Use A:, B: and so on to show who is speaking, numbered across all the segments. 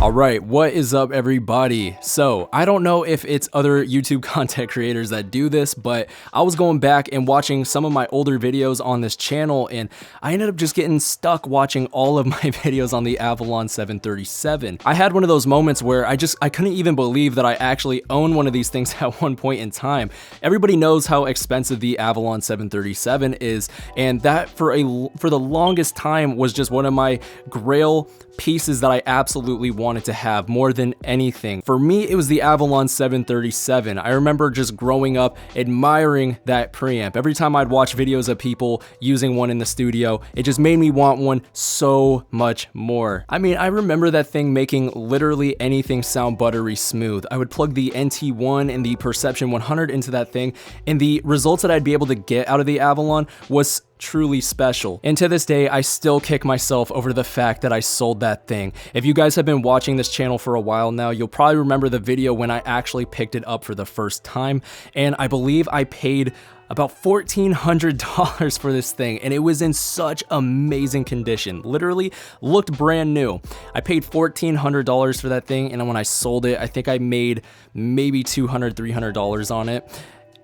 A: Alright, what is up everybody? So, I don't know if it's other YouTube content creators that do this, but I was going back and watching some of my older videos on this channel and I ended up just getting stuck watching all of my videos on the Avalon 737. I had one of those moments where I couldn't even believe that I actually own one of these things at one point in time. Everybody knows how expensive the Avalon 737 is, and that for the longest time was just one of my grail pieces that I absolutely wanted to have more than anything. For me, it was the Avalon 737. I remember just growing up admiring that preamp. Every time I'd watch videos of people using one in the studio, it just made me want one so much more. I mean, I remember that thing making literally anything sound buttery smooth. I would plug the NT1 and the Perception 100 into that thing, and the results that I'd be able to get out of the Avalon was truly special. And to this day, I still kick myself over the fact that I sold that thing. If you guys have been watching this channel for a while now, you'll probably remember the video when I actually picked it up for the first time, and I believe I paid about $1,400 for this thing, and it was in such amazing condition. Literally looked brand new. I paid $1,400 for that thing, and when I sold it, I think I made maybe $200, $300 on it.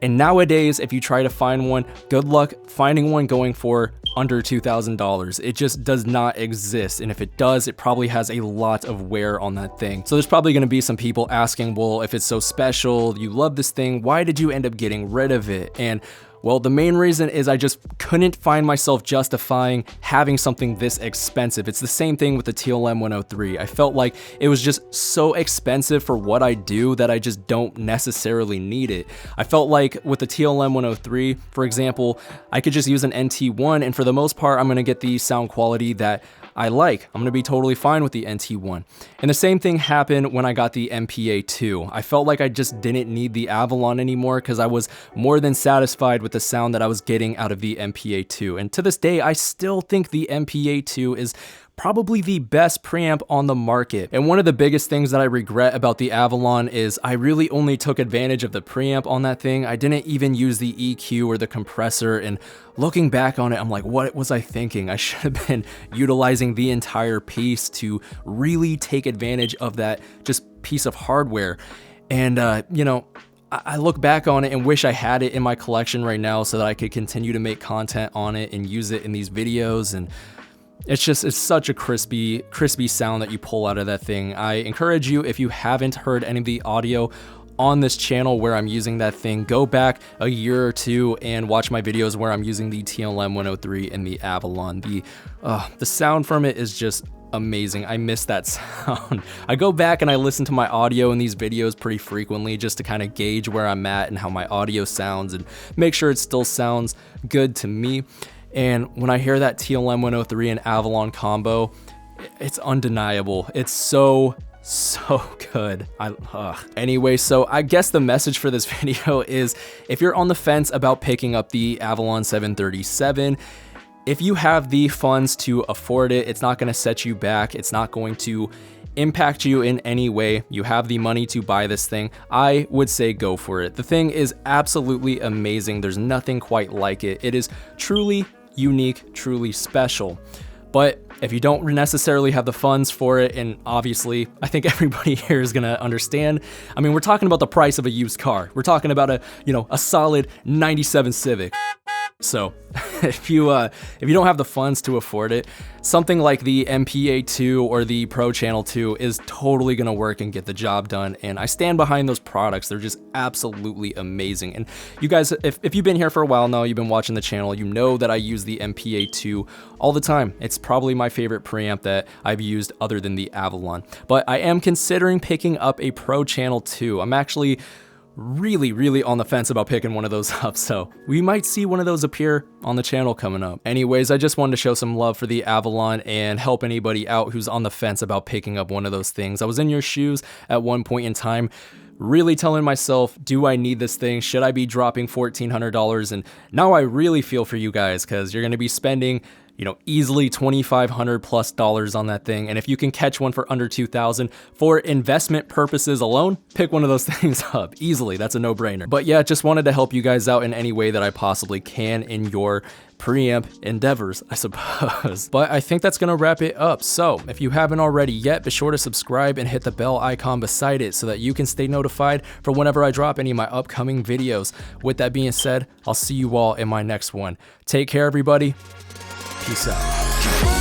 A: And nowadays, if you try to find one, good luck finding one going for under $2,000. It just does not exist. And if it does, it probably has a lot of wear on that thing. So there's probably gonna be some people asking, well, if it's so special, you love this thing, why did you end up getting rid of it? And well, the main reason is I just couldn't find myself justifying having something this expensive. It's the same thing with the TLM 103. I felt like it was just so expensive for what I do that I just don't necessarily need it. I felt like with the TLM 103, for example, I could just use an NT1, and for the most part, I'm gonna get the sound quality that I like. I'm gonna be totally fine with the NT1. And the same thing happened when I got the MPA2. I felt like I just didn't need the Avalon anymore because I was more than satisfied with the sound that I was getting out of the MPA2. And to this day, I still think the MPA2 is probably the best preamp on the market. And one of the biggest things that I regret about the Avalon is I really only took advantage of the preamp on that thing. I didn't even use the EQ or the compressor, and looking back on it, I'm like, what was I thinking? I should have been utilizing the entire piece to really take advantage of that just piece of hardware. And you know, I look back on it and wish I had it in my collection right now so that I could continue to make content on it and use it in these videos. And it's such a crispy sound that you pull out of that thing. I encourage you, if you haven't heard any of the audio on this channel where I'm using that thing, go back a year or two and watch my videos where I'm using the TLM 103 and the Avalon. The sound from it is just amazing. I miss that sound. I go back and I listen to my audio in these videos pretty frequently just to kind of gauge where I'm at and how my audio sounds and make sure it still sounds good to me. And when I hear that TLM 103 and Avalon combo, it's undeniable. It's so good. Anyway, so I guess the message for this video is if you're on the fence about picking up the Avalon 737, if you have the funds to afford it, it's not going to set you back. It's not going to impact you in any way. You have the money to buy this thing. I would say go for it. The thing is absolutely amazing. There's nothing quite like it. It is truly unique, truly special. But if you don't necessarily have the funds for it, and obviously I think everybody here is gonna understand, I mean, we're talking about the price of a used car. We're talking about a solid 97 Civic. So if you don't have the funds to afford it, something like the MPA2 or the Pro Channel 2 is totally gonna work and get the job done. And I stand behind those products. They're just absolutely amazing. And you guys, if you've been here for a while now, you've been watching the channel, you know that I use the MPA2 all the time. It's probably my favorite preamp that I've used other than the Avalon. But I am considering picking up a Pro Channel 2. I'm actually really on the fence about picking one of those up, so we might see one of those appear on the channel coming up. Anyways, I just wanted to show some love for the Avalon and help anybody out who's on the fence about picking up one of those things. I was in your shoes at one point in time, really telling myself, do I need this thing? Should I be dropping $1,400? And now I really feel for you guys, because you're going to be spending you know, easily $2,500+ on that thing. And if you can catch one for under 2,000 for investment purposes alone, pick one of those things up easily. That's a no-brainer. But yeah, just wanted to help you guys out in any way that I possibly can in your preamp endeavors, I suppose. But I think that's gonna wrap it up. So if you haven't already yet, be sure to subscribe and hit the bell icon beside it so that you can stay notified for whenever I drop any of my upcoming videos. With that being said, I'll see you all in my next one. Take care, everybody. Peace out.